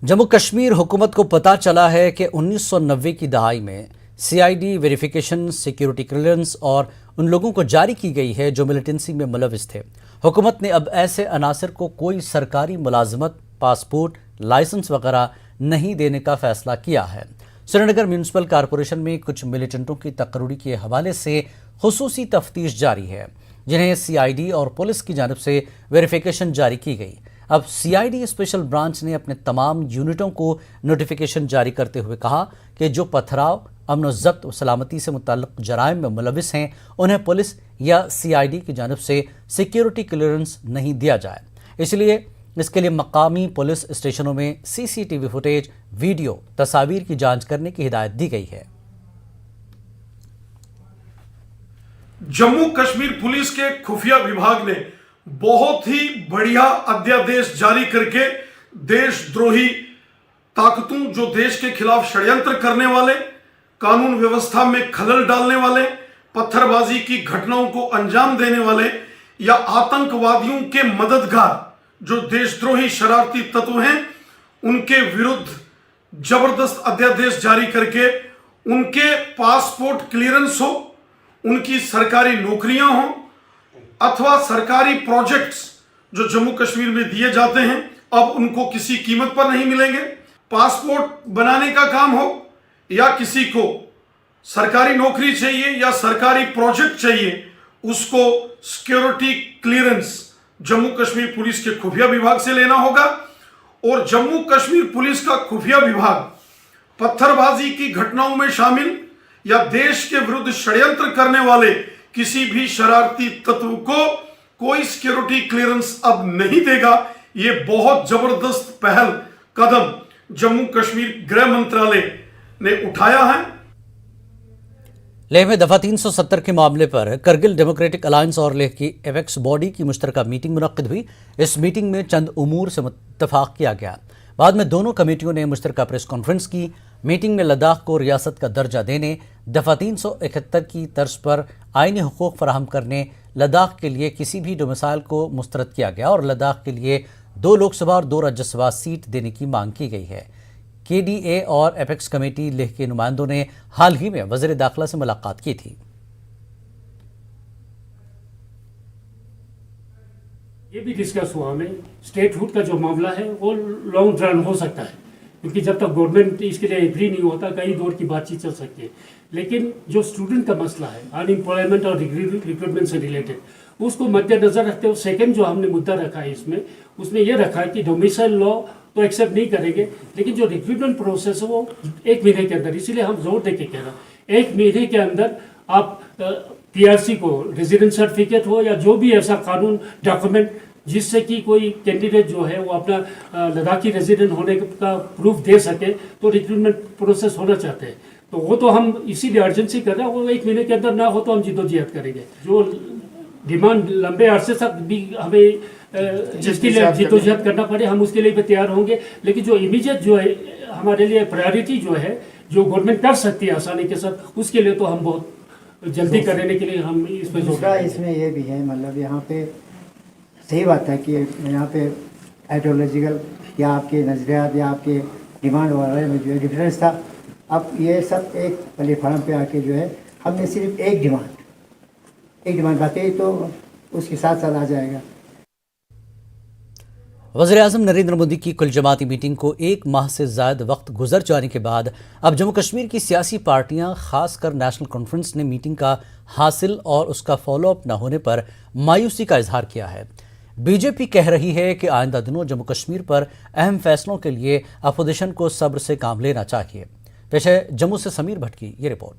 जम्मू कश्मीर हुकूमत को पता चला है कि 1990 की दहाई में सीआईडी वेरिफिकेशन, सिक्योरिटी क्लियरेंस और उन लोगों को जारी की गई है जो मिलिटेंसी में मुलविस थे। हुकूमत ने अब ऐसे अनासर को कोई सरकारी मुलाजमत, पासपोर्ट, लाइसेंस वगैरह नहीं देने का फैसला किया है। श्रीनगर म्यूनसिपल कॉरपोरेशन में कुछ मिलिटेंटों की तकरीर के हवाले से खुसूसी तफ्तीश जारी है, जिन्हें सीआईडी और पुलिस की जानिब से वेरिफिकेशन जारी की गई। अब सीआईडी स्पेशल ब्रांच ने अपने तमाम यूनिटों को नोटिफिकेशन जारी करते हुए कहा कि जो पथराव, अमन ज़ब्त और सलामती से मुतल्लिक़ जराइम में मुलविस हैं, उन्हें पुलिस या सीआईडी की जानिब से सिक्योरिटी क्लियरेंस नहीं दिया जाए। इसलिए इसके लिए मकामी पुलिस स्टेशनों में सीसीटीवी फुटेज, वीडियो, तस्वीर की जांच करने की हिदायत दी गई है। जम्मू कश्मीर पुलिस के खुफिया विभाग ने बहुत ही बढ़िया अध्यादेश जारी करके देशद्रोही ताकतों, जो देश के खिलाफ षड्यंत्र करने वाले, कानून व्यवस्था में खलल डालने वाले, पत्थरबाजी की घटनाओं को अंजाम देने वाले या आतंकवादियों के मददगार जो देशद्रोही शरारती तत्व हैं, उनके विरुद्ध जबरदस्त अध्यादेश जारी करके उनके पासपोर्ट क्लियरेंस हो, उनकी सरकारी नौकरियां हों अथवा सरकारी प्रोजेक्ट्स जो जम्मू कश्मीर में दिए जाते हैं, अब उनको किसी कीमत पर नहीं मिलेंगे। पासपोर्ट बनाने का काम हो या किसी को सरकारी नौकरी चाहिए या सरकारी प्रोजेक्ट चाहिए, उसको security clearance Jammu Kashmir police के खुफिया विभाग से लेना होगा। और जम्मू कश्मीर पुलिस का खुफिया विभाग पत्थरबाजी की घटनाओं में शामिल या देश के विरुद्ध षड्यंत्र करने वाले किसी भी शरारती तत्व को कोई सिक्योरिटी क्लियरेंस अब नहीं देगा। ये बहुत जबरदस्त पहल कदम जम्मू कश्मीर गृह मंत्रालय ने उठाया है। लेह में दफा 370 के मामले पर करगिल डेमोक्रेटिक अलायंस और लेह की एपेक्स बॉडी की मुश्तरका मीटिंग मुनक्किद हुई। इस मीटिंग में चंद उमूर से मुत्तफाक किया गया। बाद में दोनों कमेटियों ने मुश्तरका प्रेस कॉन्फ्रेंस की। मीटिंग में लद्दाख को रियासत का दर्जा देने, दफा 371 की तर्ज पर आईनी हुकूक फराहम करने, लद्दाख के लिए किसी भी डोमिसाइल को मुस्तरद किया गया और लद्दाख के लिए 2 लोकसभा और 2 राज्यसभा सीट देने की मांग की गई है। केडीए और एपेक्स कमेटी लेह के नुमाइंदों ने हाल ही में वज़ीर दाखिला से मुलाकात की थी। ये भी डिस्कस हुआ हमें, स्टेटहुड का जो मामला है वो लॉन्ग रन हो सकता है, क्योंकि जब तक गवर्नमेंट इसके लिए एग्री नहीं होता कई दौर की बातचीत चल सकती है। लेकिन जो स्टूडेंट का मसला है, अनएम्प्लॉयमेंट और रिक्रूटमेंट से रिलेटेड, उसको मद्देनजर रखते हुए सेकंड जो हमने मुद्दा रखा है उसमें यह रखा है कि डोमिसाइल लॉ तो एक्सेप्ट नहीं करेंगे, लेकिन जो रिक्रूटमेंट प्रोसेस है वो 1 महीने के अंदर, इसीलिए हम जोर दे के कह रहे हैं 1 महीने के अंदर आप पीआरसी को रेजिडेंस सर्टिफिकेट हो या जो भी ऐसा कानून डॉक्यूमेंट जिससे कि कोई कैंडिडेट जो है वो अपना लद्दाखी रेजिडेंट होने का प्रूफ दे सके, तो रिक्रूटमेंट प्रोसेस होना चाहते हैं। तो वो तो हम इसीलिए अर्जेंसी कर रहे हैं, वो 1 महीने के अंदर ना हो तो हम जिद्दोजहद करेंगे। जो डिमांड लंबे अरसे तक भी हमें जिसके लिए जिद्दोजहद करना पड़े, हम उसके लिए भी तैयार होंगे। लेकिन जो इमीडिएट जो है हमारे लिए प्रायोरिटी जो है, जो गवर्नमेंट कर सकती है आसानी के साथ, उसके लिए तो हम बहुत जल्दी करने के लिए हम इसमें इसमें ये भी है, मतलब यहाँ पे सही बात है कि यहाँ पे आइडियोलॉजिकल या आपके नज़रियात या आपके डिमांड वगैरह में जो है डिफरेंस था। अब ये सब एक प्लेटफार्म पे आके जो है हमने सिर्फ एक डिमांड बातें तो उसके साथ साथ आ जाएगा। वज़ीर-ए-आज़म नरेंद्र मोदी की कुल जमाती मीटिंग को 1 माह से ज़्यादा वक्त गुजर जाने के बाद अब जम्मू कश्मीर की सियासी पार्टियां, खासकर नेशनल कॉन्फ्रेंस ने मीटिंग का हासिल और उसका फॉलोअप न होने पर मायूसी का इजहार किया है। बीजेपी कह रही है कि आइंदा दिनों जम्मू कश्मीर पर अहम फैसलों के लिए अपोजिशन को सब्र से काम लेना चाहिए। पेश है जम्मू से समीर भट्ट की ये रिपोर्ट।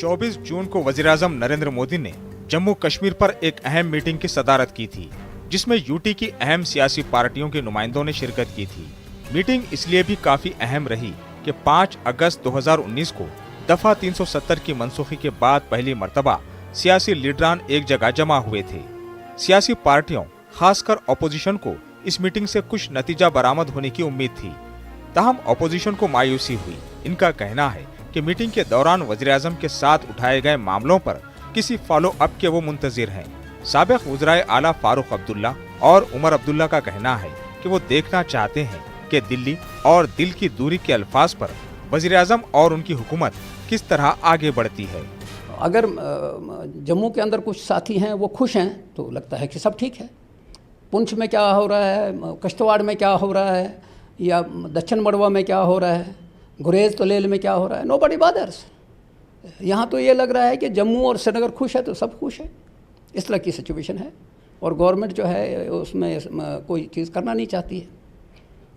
24 जून को वज़ीर-ए-आज़म नरेंद्र मोदी ने जम्मू कश्मीर पर एक अहम मीटिंग की सदारत की थी, जिसमें यूटी की अहम सियासी पार्टियों के नुमाइंदों ने शिरकत की थी। मीटिंग इसलिए भी काफी अहम रही कि 5 अगस्त 2019 को दफा 370 की मनसूखी के बाद पहली मर्तबा सियासी लीडरान एक जगह जमा हुए थे। सियासी पार्टियों, खासकर अपोजिशन को इस मीटिंग से कुछ नतीजा बरामद होने की उम्मीद थी। ताहम अपोजिशन को मायूसी हुई। इनका कहना है कि मीटिंग के दौरान वज़ीर-ए-आज़म के साथ उठाए गए मामलों पर किसी फॉलो अप के वो मुंतजिर हैं। साबिक वज़राए आला फारूक अब्दुल्ला और उमर अब्दुल्ला का कहना है कि वो देखना चाहते हैं कि दिल्ली और दिल की दूरी के अल्फाज पर वज़ीर-ए-आज़म और उनकी हुकूमत किस तरह आगे बढ़ती है। अगर जम्मू के अंदर कुछ साथी हैं वो खुश हैं तो लगता है कि सब ठीक है। पुंछ में क्या हो रहा है, कश्तवाड़ में क्या हो रहा है, या दक्षिण मड़वा में क्या हो रहा है, गुरेज तलेल में क्या हो रहा है, नोबडी बॉदर्स। यहाँ तो ये लग रहा है कि जम्मू और श्रीनगर खुश है तो सब खुश है। इस तरह की सिचुएशन है और गवर्नमेंट जो है उसमें कोई चीज़ करना नहीं चाहती है।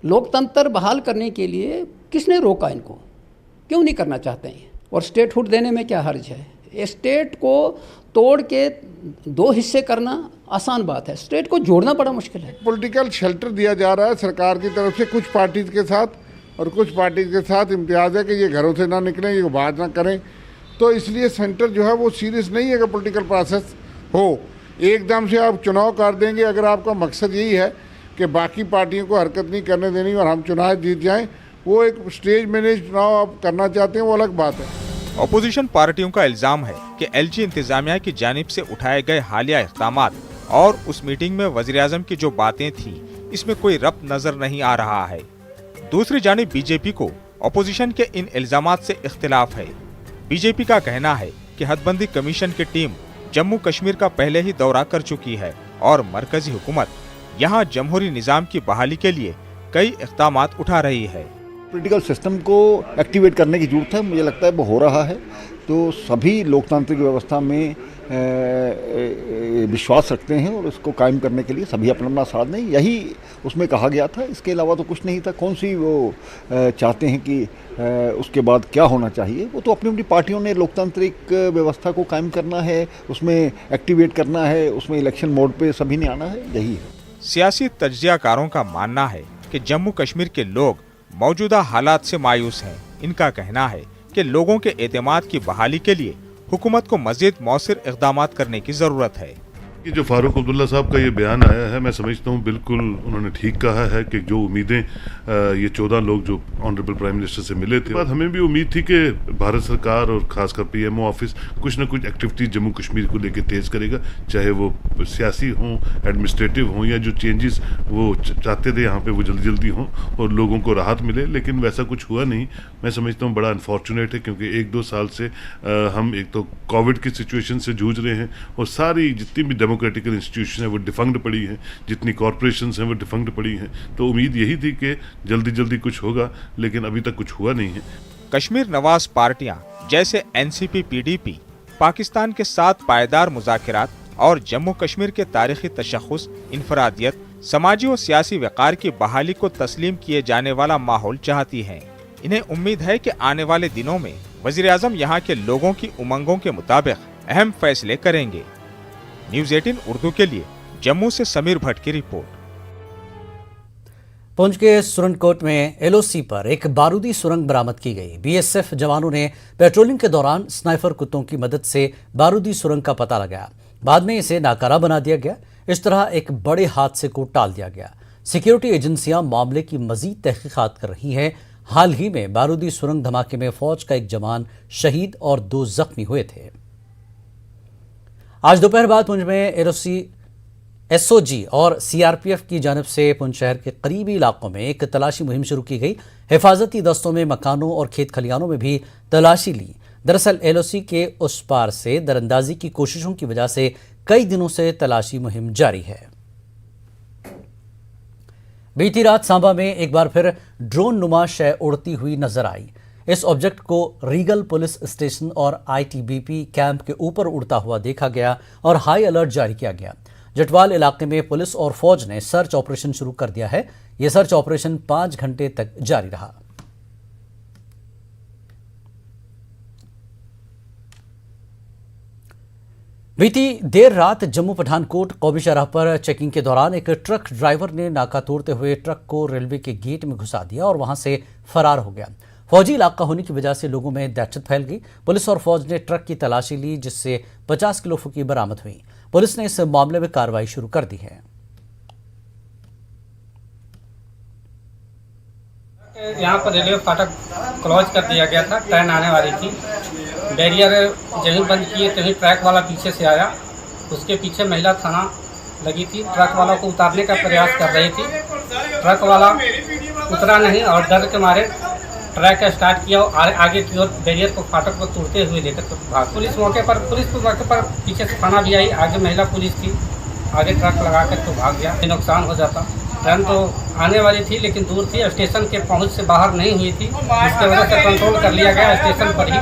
लोकतंत्र बहाल करने के लिए किसने रोका इनको, क्यों नहीं करना चाहते हैं? और स्टेटहुड देने में क्या हर्ज है? स्टेट को तोड़ के दो हिस्से करना आसान बात है, स्टेट को जोड़ना बड़ा मुश्किल है। पॉलिटिकल शेल्टर दिया जा रहा है सरकार की तरफ से कुछ पार्टीज के साथ, और कुछ पार्टीज के साथ इम्तियाज़ है कि ये घरों से ना निकलें, ये बात ना करें। तो इसलिए सेंटर जो है वो सीरियस नहीं है कि पॉलिटिकल प्रोसेस हो। एकदम से आप चुनाव कर देंगे, अगर आपका मकसद यही है कि बाकी पार्टियों को हरकत नहीं करने देनी और हम चुनाव जीत जाएं, वो एक स्टेज मैनेज चुनाव आप करना चाहते हैं, वो अलग बात है। अपोजिशन पार्टियों का इल्जाम है कि एलजी इंतजामिया की जानिब से उठाए गए हालिया इक़दामात और उस मीटिंग में वज़ीर-ए-आज़म की जो बातें थी, इसमें कोई रब्त नजर नहीं आ रहा है। दूसरी जानिब बीजेपी को अपोजिशन के इन इल्जामात से इख्तिलाफ है। बीजेपी का कहना है कि हदबंदी कमीशन की टीम जम्मू कश्मीर का पहले ही दौरा कर चुकी है और मरकजी हुकूमत यहाँ जमहूरी निज़ाम की बहाली के लिए कई इक़दामात उठा रही है। पॉलिटिकल सिस्टम को एक्टिवेट करने की ज़रूरत है, मुझे लगता है वो हो रहा है। तो सभी लोकतांत्रिक व्यवस्था में विश्वास रखते हैं और इसको कायम करने के लिए सभी अपना अपना साथ दें, यही उसमें कहा गया था। इसके अलावा तो कुछ नहीं था। कौन सी वो चाहते हैं कि उसके बाद क्या होना चाहिए, वो तो अपनी अपनी पार्टियों ने लोकतांत्रिक व्यवस्था को कायम करना है, उसमें एक्टिवेट करना है, उसमें इलेक्शन मोड पे सभी ने आना है, यही है। सियासी तज्जियाकारों का मानना है कि जम्मू कश्मीर के लोग मौजूदा हालात से मायूस हैं। इनका कहना है कि लोगों के एतमाद की बहाली के लिए हुकूमत को मज़ीद मौसर इक़दामात करने की ज़रूरत है। कि जो फारूक अब्दुल्ला साहब का ये बयान आया है, मैं समझता हूँ बिल्कुल उन्होंने ठीक कहा है कि जो उम्मीदें ये 14 लोग जो ऑनरेबल प्राइम मिनिस्टर से मिले थे, बाद हमें भी उम्मीद थी कि भारत सरकार और खासकर पीएमओ ऑफिस कुछ ना कुछ एक्टिविटी जम्मू कश्मीर को लेकर तेज़ करेगा, चाहे वो सियासी हों, एडमिनिस्ट्रेटिव हों, या जो चेंजेस वो चाहते थे यहाँ पे वो जल्दी जल्दी हों और लोगों को राहत मिले। लेकिन वैसा कुछ हुआ नहीं। मैं समझता हूँ बड़ा अनफॉर्चुनेट है, क्योंकि 1-2 साल से हम एक तो कोविड की सिचुएशन से जूझ रहे हैं और सारी जितनी भी डेमोक्रेटिकल इंस्टीट्यूशन है वो डिफंक्ड पड़ी हैं, जितनी कॉरपोरेशंस हैं वो डिफंक्ड पड़ी हैं। तो उम्मीद यही थी कि जल्दी जल्दी कुछ होगा, लेकिन अभी तक कुछ हुआ नहीं है। कश्मीर नवाज पार्टियां जैसे एनसीपी, पीडीपी पाकिस्तान के साथ पायदार मुज़ाकिरात और जम्मू कश्मीर के तारीखी तशख़्ख़ुस, इनफरादियत, समाजी और सियासी वक़ार की बहाली को तस्लीम किए जाने वाला माहौल चाहती हैं। इन्हें उम्मीद है कि आने वाले दिनों में वज़ीर-ए-आज़म यहाँ के लोगों की उमंगों के मुताबिक अहम फैसले करेंगे। न्यूज़ 18 उर्दू के लिए जम्मू से समीर भट्ट की रिपोर्ट। पुंछ के सुरनकोट में एलओसी पर एक बारूदी सुरंग बरामद की गई। बीएसएफ जवानों ने पेट्रोलिंग के दौरान स्नाइपर कुत्तों की मदद से बारूदी सुरंग का पता लगाया। बाद में इसे नाकारा बना दिया गया। इस तरह एक बड़े हादसे को टाल दिया गया। सिक्योरिटी एजेंसियां मामले की मजीद तहकीकात कर रही हैं। हाल ही में बारूदी सुरंग धमाके में फौज का एक जवान शहीद और 2 जख्मी हुए थे। आज दोपहर बाद पुंछ में एलओसी, एसओजी और सीआरपीएफ की जानिब से पुंछ शहर के करीबी इलाकों में एक तलाशी मुहिम शुरू की गई। हिफाजती दस्तों में मकानों और खेत खलियानों में भी तलाशी ली। दरअसल एलओसी के उस पार से दरअंदाजी की कोशिशों की वजह से कई दिनों से तलाशी मुहिम जारी है। बीती रात सांबा में एक बार फिर ड्रोन नुमा शय उड़ती हुई नजर आई। इस ऑब्जेक्ट को रीगल पुलिस स्टेशन और आईटीबीपी कैंप के ऊपर उड़ता हुआ देखा गया और हाई अलर्ट जारी किया गया। जटवाल इलाके में पुलिस और फौज ने सर्च ऑपरेशन शुरू कर दिया है। यह सर्च ऑपरेशन 5 घंटे तक जारी रहा। बीती देर रात जम्मू पठानकोट कौमी शाहराह पर चेकिंग के दौरान एक ट्रक ड्राइवर ने नाका तोड़ते हुए ट्रक को रेलवे के गेट में घुसा दिया और वहां से फरार हो गया। फौजी इलाका होने की वजह से लोगों में दहशत फैल गई। पुलिस और फौज ने ट्रक की तलाशी ली, जिससे 50 किलो फुकी बरामद हुई। पुलिस ने इस मामले में कार्रवाई शुरू कर दी है। यहाँ पर रेलवे फाटक क्लोज कर दिया गया था, ट्रेन आने वाली थी। बैरियर जहीं बंद किए तहीं ट्रक वाला पीछे से आया। उसके पीछे महिला थाना लगी थी, ट्रक वाला को उतारने का प्रयास कर रही थी। ट्रक वाला उतरा नहीं और डर के मारे ट्रक का स्टार्ट किया और आगे की ओर बैरियर को फाटक को तोड़ते हुए लेकर तो भाग। पुलिस मौके पर पीछे से थाना भी आई, आगे महिला पुलिस थी, आगे ट्रक लगा कर तो भाग गया। नुकसान हो जाता। ट्रेन तो आने वाली थी लेकिन दूर थी, स्टेशन के पहुंच से बाहर नहीं हुई थी, जिसकी वजह से कंट्रोल कर लिया गया स्टेशन पर ही।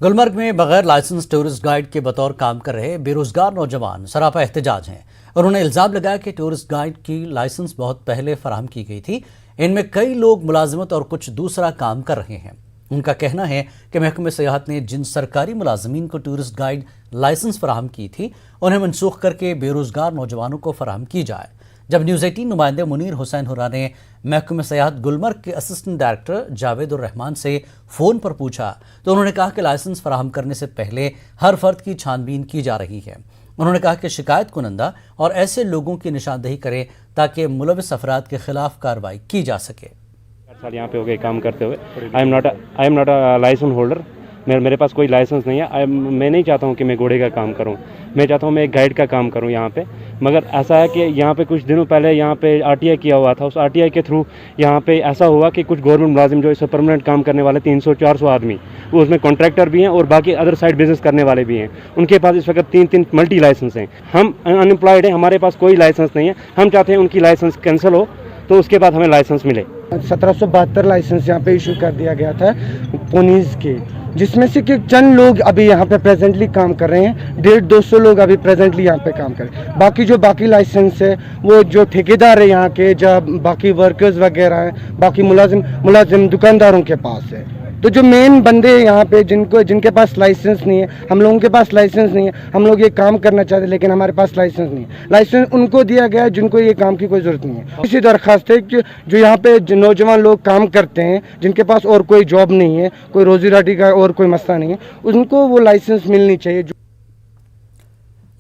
गुलमर्ग में बगैर लाइसेंस टूरिस्ट गाइड के बतौर काम कर रहे बेरोजगार नौजवान सरापा एहतजाज हैं। उन्होंने इल्जाम लगाया कि टूरिस्ट गाइड की लाइसेंस बहुत पहले फराहम की गई थी। इनमें कई लोग मुलाजिमत और कुछ दूसरा काम कर रहे हैं। उनका कहना है कि महकमे सियाहत ने जिन सरकारी मुलाजमीन को टूरिस्ट गाइड लाइसेंस फराहम की थी उन्हें मनसूख करके बेरोजगार नौजवानों को फराहम की जाए। जब न्यूज़ 18 नुमाइंदे मुनीर हुसैन हुर्रा ने महकमे सियाहत गुलमर्ग के असिस्टेंट डायरेक्टर जावेद उर रहमान से फ़ोन पर पूछा तो उन्होंने कहा कि लाइसेंस फराहम करने से पहले हर फर्द की छानबीन की जा रही है। उन्होंने कहा कि शिकायत कुनंदा और ऐसे लोगों की निशानदेही करें ताकि मुलविस अफराद के खिलाफ कार्रवाई की जा सके। साल यहाँ पे हो गए काम करते हुए। I am not a license holder. मेरे पास कोई लाइसेंस नहीं है। मैं नहीं चाहता हूँ कि मैं घोड़े का काम करूँ, मैं चाहता हूँ मैं एक गाइड का काम करूँ यहाँ पे। मगर ऐसा है कि यहाँ पे कुछ दिनों पहले यहाँ पे आरटीआई किया हुआ था। उस आरटीआई के थ्रू यहाँ पे ऐसा हुआ कि कुछ गवर्नमेंट मुलाजिम जो इसमें परमानेंट काम करने वाले 300-400 आदमी, वो उसमें कॉन्ट्रैक्टर भी हैं और बाकी अदर साइड बिजनेस करने वाले भी हैं। उनके पास इस वक्त 3 मल्टी लाइसेंस हैं। हम अनएम्प्लॉयड हैं, हमारे पास कोई लाइसेंस नहीं है। हम चाहते हैं उनकी लाइसेंस कैंसिल हो तो उसके बाद हमें लाइसेंस मिले। 1772 लाइसेंस यहाँ पे इशू कर दिया गया था पुनीस के, जिसमें से कि चंद लोग अभी यहाँ पे प्रेजेंटली काम कर रहे हैं। 150-200 लोग अभी प्रेजेंटली यहाँ पे काम कर रहे हैं। बाकी लाइसेंस है वो जो ठेकेदार है यहाँ के, जब बाकी वर्कर्स वगैरह हैं, बाकी मुलाजिम दुकानदारों के पास है। तो जो मेन बंदे यहाँ पे जिनके पास लाइसेंस नहीं है, हम लोगों के पास लाइसेंस नहीं है, हम लोग ये काम करना चाहते हैं लेकिन हमारे पास लाइसेंस नहीं है। लाइसेंस उनको दिया गया है जिनको ये काम की कोई ज़रूरत नहीं है। इसी दरख्वास्त है कि जो यहाँ पे नौजवान लोग काम करते हैं, जिनके पास और कोई जॉब नहीं है, कोई रोजी रोटी का और कोई मसला नहीं है, उनको वो लाइसेंस मिलनी चाहिए।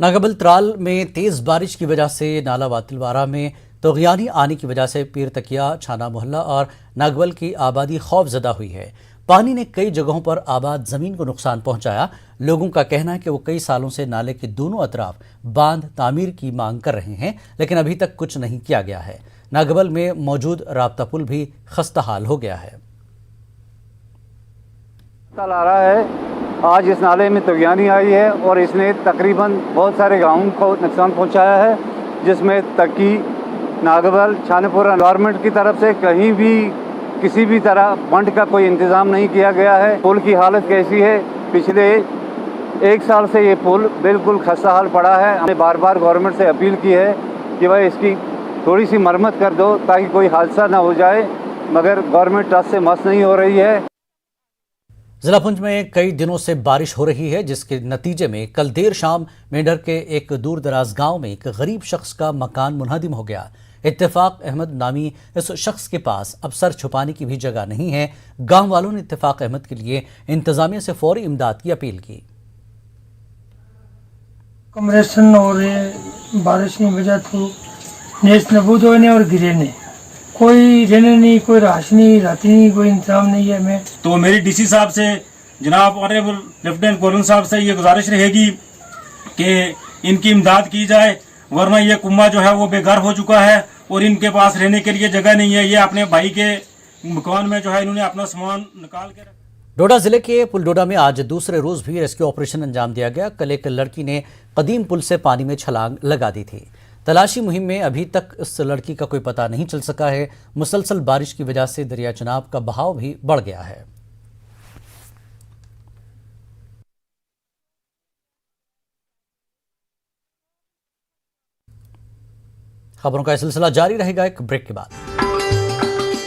नागबल त्राल में तेज़ बारिश की वजह से नाला वातिलवारा में तोगयानी आने की वजह से पीर तकिया, छाना मोहल्ला और नागबल की आबादी खौफजदा हुई है। पानी ने कई जगहों पर आबाद ज़मीन को नुकसान पहुंचाया। लोगों का कहना है कि वो कई सालों से नाले के दोनों अतराफ बांध तामीर की मांग कर रहे हैं लेकिन अभी तक कुछ नहीं किया गया है। नागबल में मौजूद राब्ता पुल भी खस्ताहाल हो गया है। आ रहा है आज इस नाले में तोगयानी आई है और इसने तकरीबन बहुत सारे गाँवों को नुकसान पहुँचाया है, जिसमें तकी, नागबल, छानेपुरा गवर्नमेंट की तरफ से कहीं भी किसी भी तरह फंड का कोई इंतज़ाम नहीं किया गया है। पुल की हालत कैसी है, पिछले 1 साल से ये पुल बिल्कुल खस्ताहाल पड़ा है। हमने बार बार गवर्नमेंट से अपील की है कि भाई इसकी थोड़ी सी मरम्मत कर दो ताकि कोई हादसा ना हो जाए, मगर गवर्नमेंट टच से मस नहीं हो रही है। जिला पुंछ में कई दिनों से बारिश हो रही है, जिसके नतीजे में कल देर शाम मेंढर के एक दूर दराज गाँव में एक गरीब शख्स का मकान मुनहदिम हो गया। इत्तेफाक अहमद नामी इस शख्स के पास अब सर छुपाने की भी जगह नहीं है। गांव वालों ने इत्तेफाक अहमद के लिए इंतजामिया से फौरी इमदाद की अपील की। कमरेशन और बारिश की वजह तो नेस नबूद होने और गिरे ने, कोई रहने नहीं, कोई राश नहीं, राती नहीं, कोई इंतजाम नहीं है। मैं तो मेरी डीसी साहब से, जनाब ऑनरेबल लेफ्टिनेंट कर्नल साहब से ये गुजारिश रहेगी कि इनकी इमदाद की जाए, वरना ये कुम्बा जो है वो बेघर हो चुका है और इनके पास रहने के लिए जगह नहीं है। ये अपने भाई के मकान में जो है इन्होंने अपना सामान निकाल के डोडा जिले के पुलडोडा में आज दूसरे रोज भी रेस्क्यू ऑपरेशन अंजाम दिया गया। कल एक लड़की ने कदीम पुल से पानी में छलांग लगा दी थी। तलाशी मुहिम में अभी तक इस लड़की का कोई पता नहीं चल सका है। मुसलसल बारिश की वजह से दरिया चनाब का बहाव भी बढ़ गया है। खबरों का सिलसिला जारी रहेगा एक ब्रेक के बाद।